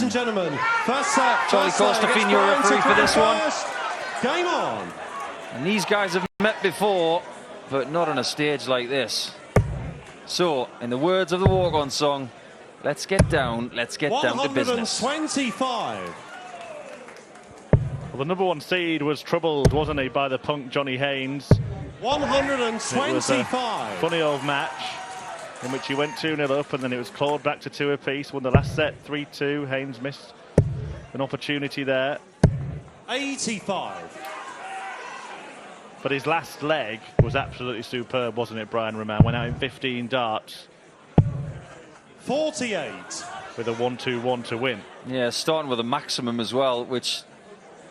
and gentlemen, first set. Charlie Costafino referee for this one. Game on. And these guys have met before, but not on a stage like this. So, in the words of the walk-on song, let's get down to business. 125. Well, the number one seed was troubled, wasn't he, by the punk Johnny Haynes. 125. It was a funny old match in which he went 2-0 up and then it was clawed back to 2 apiece. Won the last set 3-2. Haynes missed an opportunity there. 85. But his last leg was absolutely superb, wasn't it, Brian Raman? Went out in 15 darts. 48. With a 1-2-1 to win. Yeah, starting with a maximum as well, which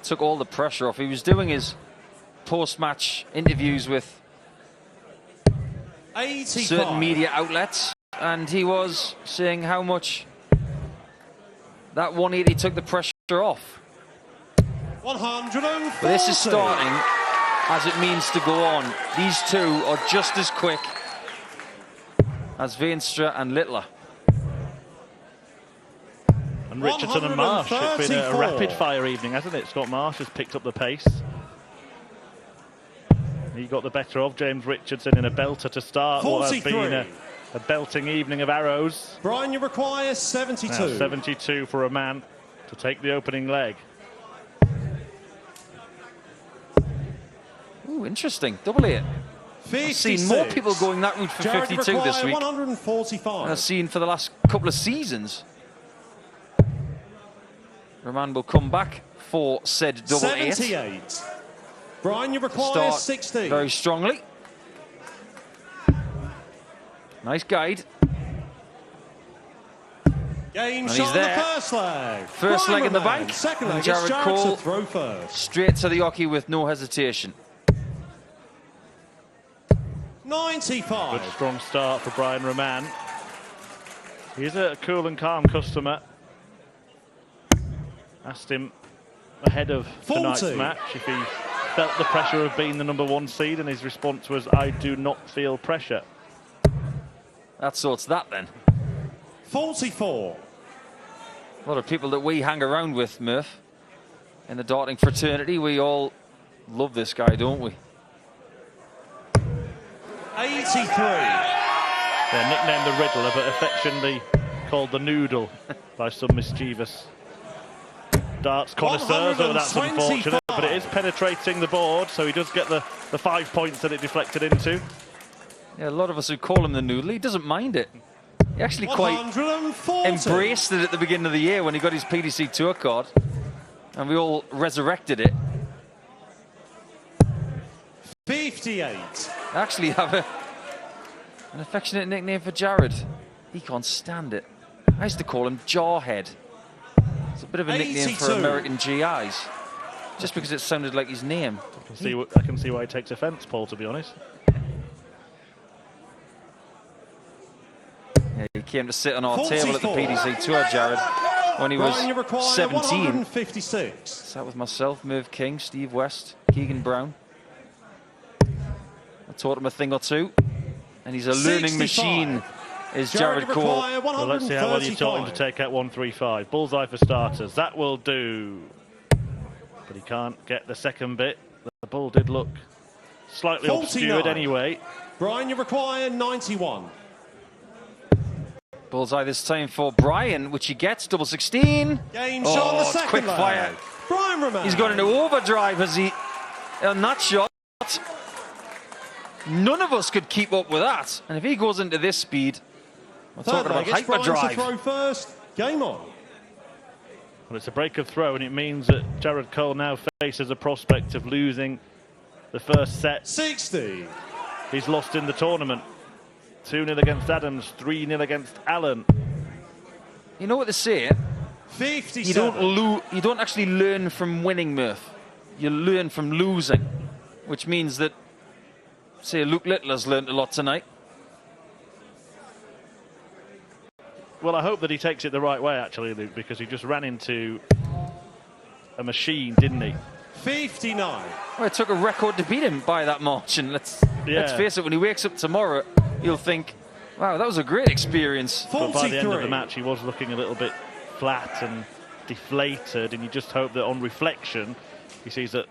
took all the pressure off. He was doing his post-match interviews with 85. certain media outlets, and he was saying how much that 180 took the pressure off. 140. But this is starting as it means to go on. These two are just as quick as Veenstra and Littler. And Richardson and Marsh. It's been a rapid-fire evening, hasn't it? Scott Marsh has picked up the pace. He got the better of James Richardson in a belter to start 43. what has been a belting evening of arrows. Brian, you require 72. Now 72 for a man to take the opening leg. Ooh, interesting. Double 8. 56. I've seen more people going that route for Jared 52 this week 145. than I've seen for the last couple of seasons. Raman will come back for said double 8. 78. Brian, you require 60. Very strongly. Nice guide. Game And shot he's on the there. first leg. First Brian leg in the Raman. bank. Second And leg, Jared Jared Cole to throw first. straight to the hockey with no hesitation. 95. Good strong start for Brian Raman. He's a cool and calm customer. Asked him ahead of 40. tonight's match if he felt the pressure of being the number one seed, and his response was, "I do not feel pressure." That sorts that then. 44. A lot of people that we hang around with, Murph, in the darting fraternity, we all love this guy, don't we? 83. They're nicknamed the Riddler, but affectionately called the Noodle by some mischievous darts connoisseurs. Oh, that's unfortunate, but it is penetrating the board, so he does get the 5 points that it deflected into. Yeah, a lot of us who call him the Noodle, he doesn't mind it. He actually quite 140. embraced it at the beginning of the year when he got his PDC Tour card, and we all resurrected it. 58. I actually have an affectionate nickname for Jared. He can't stand it. I used to call him Jarhead. It's a bit of a nickname for 82. American GIs, just because it sounded like his name. I can see why he takes offence, Paul, to be honest. Yeah, he came to sit on our 44. table at the PDC Tour, Jared, when he was Brian, you require 17. 156. Sat with myself, Merv King, Steve West, Keegan Brown. I taught him a thing or two, and he's a learning 65. machine, is Jared Cole. Well, let's see how well you taught him to take out 135. Bullseye for starters. That will do. But he can't get the second bit. The ball did look slightly 49. obscured anyway. Brian, you require 91. Bullseye this time for Brian, which he gets, double 16. Game shot on the it's second quick leg. fire. Brian Raman. He's gone into overdrive as he, on that shot. None of us could keep up with that. And if he goes into this speed, we're talking about hyperdrive. To throw first. Game on. Well, it's a break of throw, and it means that Jared Cole now faces a prospect of losing the first set. 60. He's lost in the tournament. 2-0 against Adams, 3-0 against Allen. You know what they say? 57. You don't actually learn from winning, Murph. You learn from losing, which means that, say, Luke Littler's learned a lot tonight. Well, I hope that he takes it the right way, actually, Luke, because he just ran into a machine, didn't he? 59. Well, it took a record to beat him by that margin. Let's face it, when he wakes up tomorrow, he'll think, wow, that was a great experience. 43. But by the end of the match, he was looking a little bit flat and deflated, and you just hope that on reflection he sees that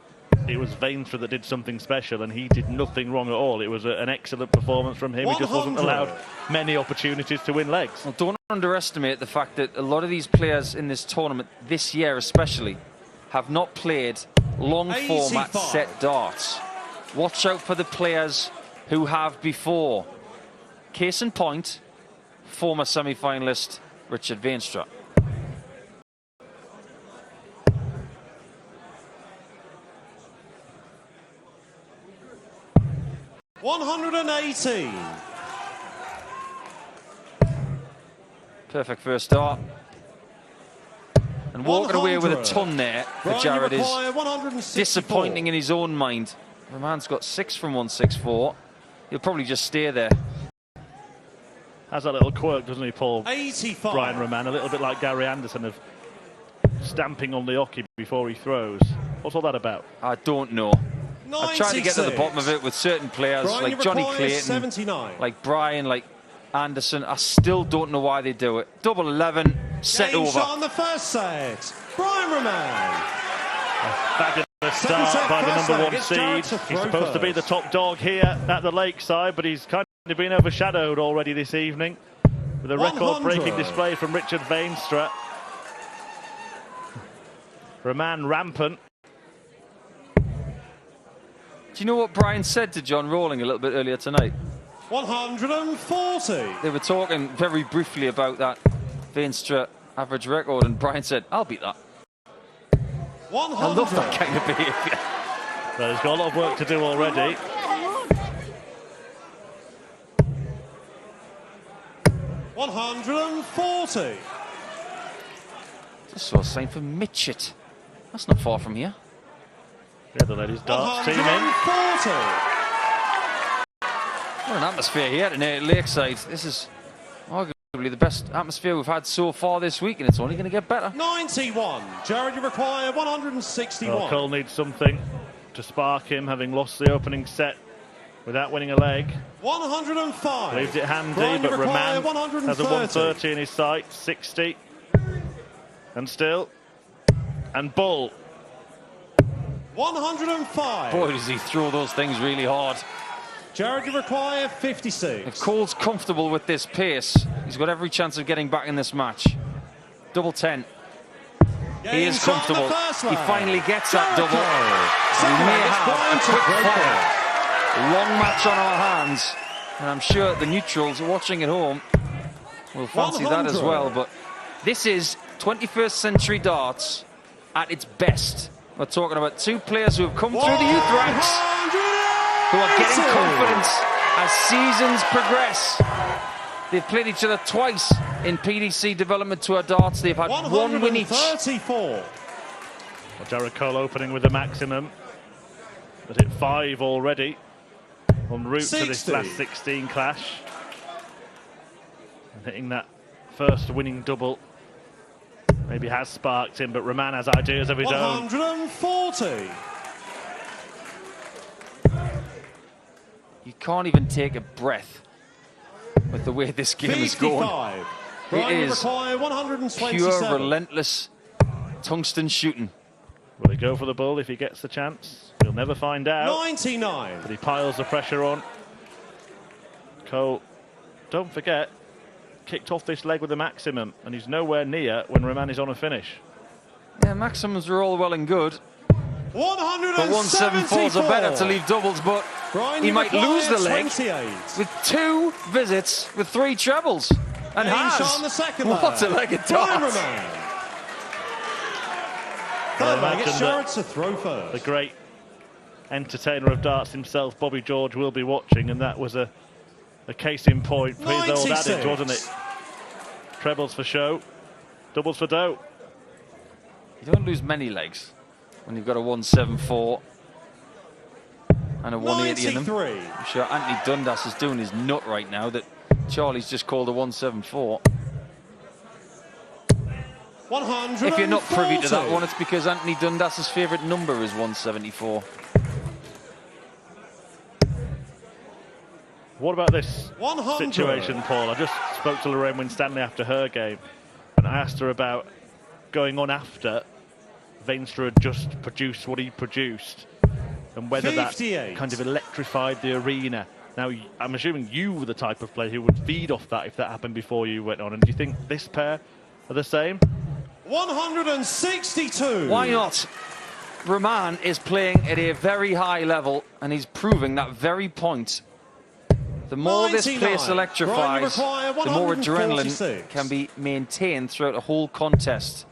it was Veenstra that did something special and he did nothing wrong at all. It was an excellent performance from him. 100. He just wasn't allowed many opportunities to win legs. Well, don't underestimate the fact that a lot of these players in this tournament, this year especially, have not played long format set darts. Watch out for the players who have before. Case in point, former semi-finalist Richard Veenstra. $118. Perfect first start. And walking away with a ton there for Jared is disappointing in his own mind. Raman's got 6 from 164. He'll probably just stay there. Has that little quirk, doesn't he, Paul? 85. Brian Raman, a little bit like Gary Anderson of stamping on the hockey before he throws. What's all that about? I don't know. 96. I've tried to get to the bottom of it with certain players like Johnny Clayton, 79. like Brian, like Anderson. I still don't know why they do it. Double 11, set Game over. shot on the first set. Brian Raman. Fabulous start by the number 1 seed. He's supposed to be the top dog here at the Lakeside, but he's kind of been overshadowed already this evening with a record-breaking display from Richard Veenstra. Raman rampant. Do you know what Brian said to John Rowling a little bit earlier tonight? 140. They were talking very briefly about that Veenstra average record, and Brian said, I'll beat that. 100. I love that kind of behaviour. Well, he's got a lot of work to do already. $140. Just saw a sign for Mitchett. That's not far from here. The other ladies' darts team in. 140. What an atmosphere here at Lakeside. This is arguably the best atmosphere we've had so far this week, and it's only going to get better. 91. Jared, you require 161. Well, Cole needs something to spark him, having lost the opening set without winning a leg. 105. Leaves it handy, Brian, but you require Raman has a 130 in his sight. 60. And still. And Bull. 105. Boy, does he throw those things really hard. Jared, you require 56. If Cole's comfortable with this pace, he's got every chance of getting back in this match. Double 10. He is comfortable. He finally gets that double. We may have a quick fire. Long match on our hands. And I'm sure the neutrals watching at home will fancy that as well. But this is 21st century darts at its best. We're talking about two players who have come through the youth ranks, who are getting confidence as seasons progress. They've played each other twice in PDC Development Tour darts. They've had 1 win each. 34. Well, Jared Cole opening with the maximum, but at 5 already, en route 60. to this last 16 clash. And hitting that first winning double maybe has sparked him, but Raman has ideas of his own. 140. You can't even take a breath with the way this game is going. It is pure, relentless tungsten shooting. Will he go for the bull if he gets the chance? He'll never find out. 99. But he piles the pressure on. Cole, don't forget, kicked off this leg with a maximum, and he's nowhere near when Raman is on a finish. Yeah, maximums are all well and good. 174. But 174s are better to leave doubles, but he might lose the leg 28. with 2 visits with 3 trebles. And has. On the second What a leg of darts. Third leg, it's Jared to throw first. The great entertainer of darts himself, Bobby George, will be watching, and that was a case in point for his old adage, wasn't it? Trebles for show, doubles for dough. You don't lose many legs when you've got a 174 and a 180 in them. I'm sure Anthony Dundas is doing his nut right now that Charlie's just called a 174. If you're not privy to that one, it's because Anthony Dundas's favourite number is 174. What about this situation, Paul? I just spoke to Lorraine Winstanley after her game, and I asked her about going on after Veenstra had just produced what he produced, and whether 58. that kind of electrified the arena. Now, I'm assuming you were the type of player who would feed off that if that happened before you went on. And do you think this pair are the same? 162. Why not? Raman is playing at a very high level, and he's proving that very point. The more 99. this place electrifies, the more adrenaline can be maintained throughout a whole contest.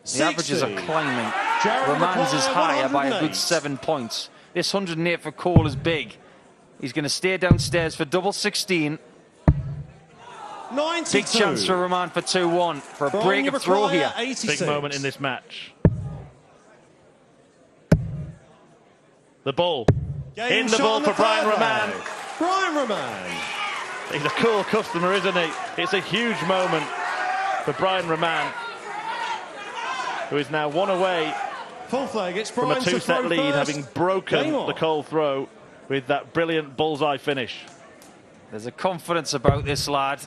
The averages are climbing. Raman's is higher by a good 7 points. This 108 for Cole is big. He's going to stay downstairs for double 16. 92. Big chance for Raman for 2-1 for a break of throw here. 86. Big moment in this match. The ball. Game in the ball for Brian Raman. Brian Raman. He's a cool customer, isn't he? It's a huge moment for Brian Raman, who is now one away Full flag, it's from a Brian two-set lead, first. having broken the Cole throw with that brilliant bullseye finish. There's a confidence about this lad.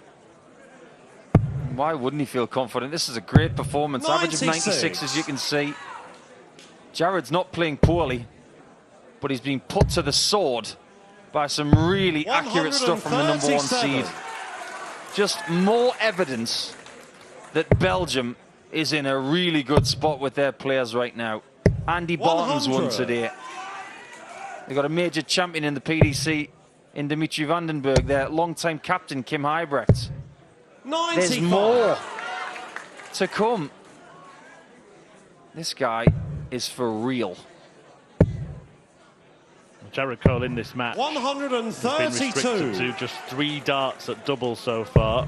Why wouldn't he feel confident? This is a great performance. 96. Average of 96, as you can see. Jared's not playing poorly, but he's being put to the sword by some really accurate stuff from the number 1 seed. Just more evidence that Belgium is in a really good spot with their players right now. Andy Barton's won today. They've got a major champion in the PDC in Dimitri Vandenberg, their long-time captain, Kim Huybrecht. 95. There's more to come. This guy is for real. Jared Cole in this match 132. has been restricted to just 3 darts at double so far.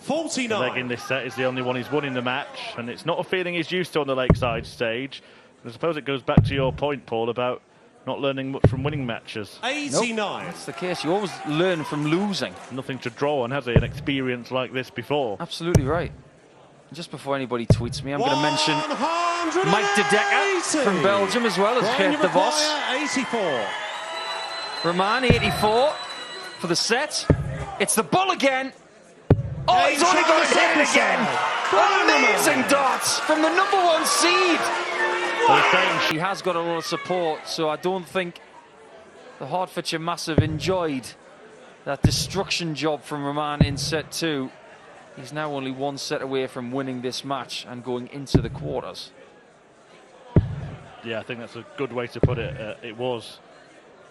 The leg in this set is the only one he's won in the match, and it's not a feeling he's used to on the Lakeside stage. I suppose it goes back to your point, Paul, about not learning much from winning matches. 89. Nope, that's the case. You always learn from losing. Nothing to draw on, has he? An experience like this before. Absolutely right. Just before anybody tweets me, I'm going to mention Mike De Decker from Belgium as well as Geert de Vos. 84. Raman 84 for the set. It's the ball again. Oh, he's only got to hit it again. Amazing darts from the number 1 seed. He has got a lot of support, so I don't think the Hertfordshire Massive enjoyed that destruction job from Raman in set 2. He's now only 1 set away from winning this match and going into the quarters. Yeah, I think that's a good way to put it. It was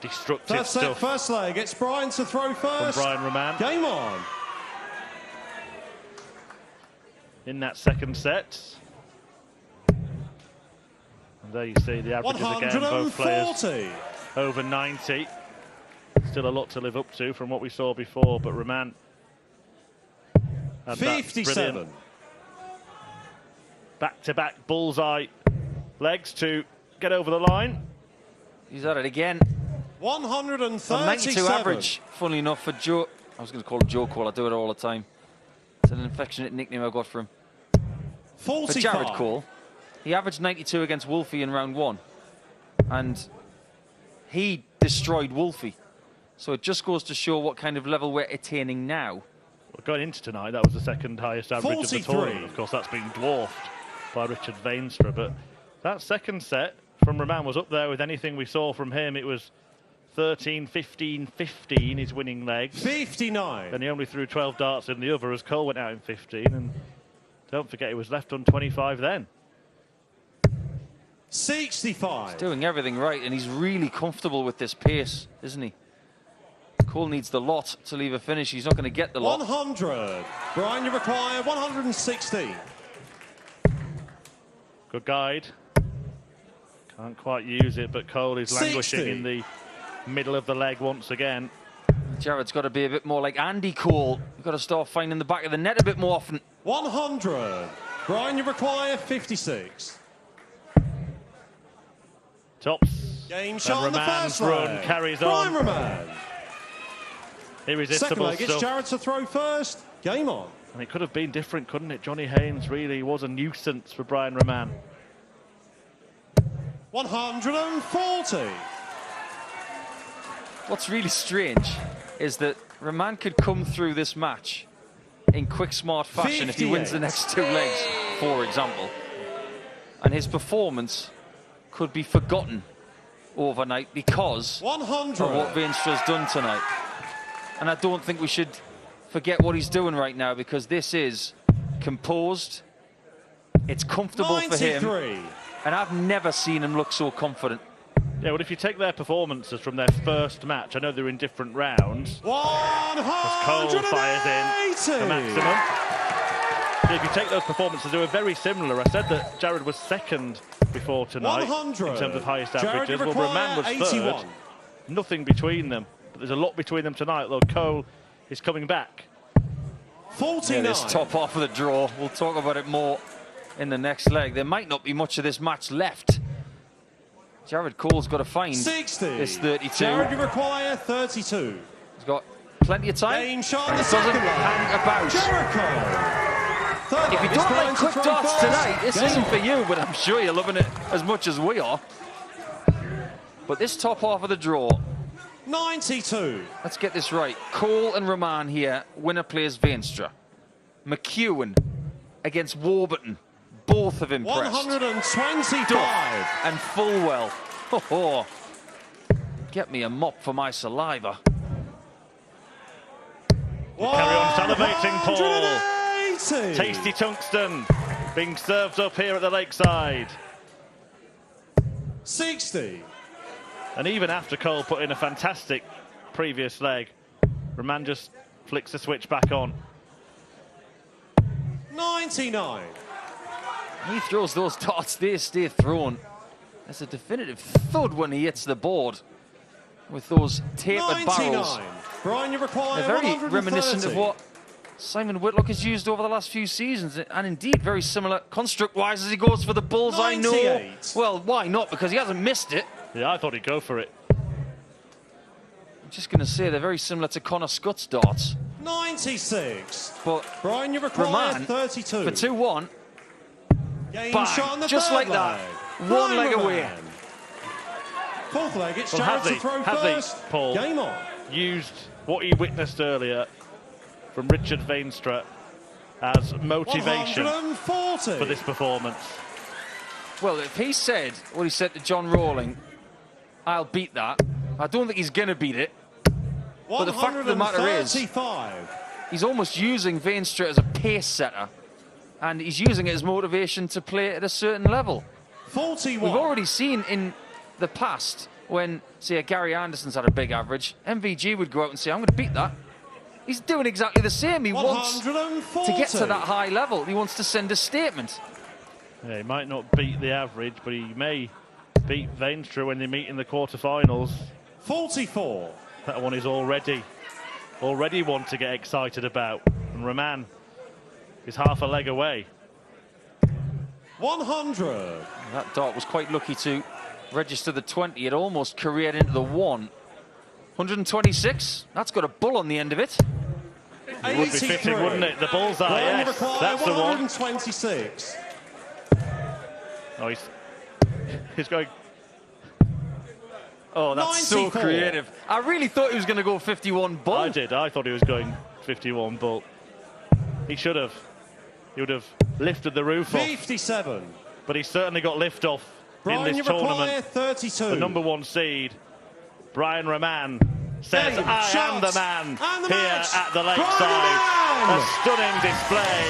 destructive stuff. First leg, it's Brian to throw first. From Brian Raman. Game on. In that second set. And there you see the averages again, both players over 90. Still a lot to live up to from what we saw before, but Raman had 57. Back-to-back bullseye legs to get over the line. He's at it again. 137. 92 average, funnily enough, for Joe. I was going to call him Joe Cole. I do it all the time. It's an affectionate nickname I got for him. 45. For Jared Cole, he averaged 92 against Wolfie in round 1. And he destroyed Wolfie. So it just goes to show what kind of level we're attaining now. Well, going into tonight, that was the second highest average 43. of the tournament. Of course, that's been dwarfed by Richard Veenstra. But that second set from Raman was up there with anything we saw from him. It was 13, 15, 15, his winning legs. 59. And he only threw 12 darts in the other as Cole went out in 15. And don't forget, he was left on 25 then. 65. He's doing everything right, and he's really comfortable with this pace, isn't he? Cole needs the lot to leave a finish. He's not going to get the lot. 100. Brian, you require 160. Good guide. Can't quite use it, but Cole is languishing 60. in the middle of the leg once again. Jared's got to be a bit more like Andy Cole. You've got to start finding the back of the net a bit more often. 100. Brian, you require 56. Tops. Game shot on the Raman's first run leg. carries Brian on. Raman. Irresistible Second leg, it's stuff. Jared to throw first. Game on. And it could have been different, couldn't it? Johnny Haynes really was a nuisance for Brian Raman. 140. What's really strange is that Raman could come through this match in quick, smart fashion 58. If he wins the next 2 legs, for example. And his performance could be forgotten overnight because 100. of what Veenstra's done tonight. And I don't think we should forget what he's doing right now, because this is composed, it's comfortable 93. For him, and I've never seen him look so confident. Yeah, well, if you take their performances from their first match, I know they're in different rounds. 180. As Cole fires in the maximum. If you take those performances, they were very similar. I said that Jared was second before tonight 100. In terms of highest averages. Well, Raman was 81. Third. Nothing between them. But there's a lot between them tonight, though. Cole is coming back. 49. Yeah, this top half of the draw, we'll talk about it more in the next leg. There might not be much of this match left. Jared Cole's got to find 60. This 32. Jared, you require 32. He's got plenty of time. Game shot, and it doesn't hang about. Jared Cole. If you don't like quick darts tonight, this isn't for you, but I'm sure you're loving it as much as we are. But this top half of the draw, 92. Let's get this right. Cole and Raman here. Winner plays Veenstra. McEwen against Warburton. Both have impressed. 125. Duff and Fulwell. Oh, get me a mop for my saliva. Carry on salivating, Paul. Tasty tungsten being served up here at the Lakeside. 60. And even after Cole put in a fantastic previous leg, Raman just flicks the switch back on. 99. He throws those darts, they stay thrown. There's a definitive thud when he hits the board with those tapered barrels. Brian, you require They're very 130. Reminiscent of what Simon Whitlock has used over the last few seasons, and indeed very similar construct-wise as he goes for the bullseye. 98. No. Well, why not? Because he hasn't missed it. Yeah, I thought he'd go for it. I'm just going to say they're very similar to Connor Scott's darts. 96. But Brian, you require Raman 32. For 2-1. Game bang, shot on the just like that. One leg away. Fourth leg, it's Jared to throw first. Has he, Paul, game on. Used what he witnessed earlier from Richard Veenstra as motivation 140. for this performance? Well, if he said what he said to John Rowling, I'll beat that, I don't think he's going to beat it. But the fact of the matter is, he's almost using Veenstra as a pace setter, and he's using it as motivation to play at a certain level. 41. We've already seen in the past when, say, Gary Anderson's had a big average, MVG would go out and say, I'm going to beat that. He's doing exactly the same. He wants to get to that high level. He wants to send a statement. Yeah, he might not beat the average, but he may beat Veenstra when they meet in the quarterfinals. 44. That one is already one to get excited about. And Raman is half a leg away. 100. That dart was quite lucky to register the 20. It almost careered into the 1. 126. That's got a bull on the end of it. It would be fitting, wouldn't it? The bullseye, yes. That's the one. 126. Oh, he's going... Oh, that's 94. So creative. I really thought he was going to go 51 bull. I did. I thought he was going 51 bull. He should have. He would have lifted the roof 57. Off. But he's certainly got lift off Brian, in this tournament. 32. The #1 seed, Brian Raman, says, I am the man here at the Lakeside. A stunning display.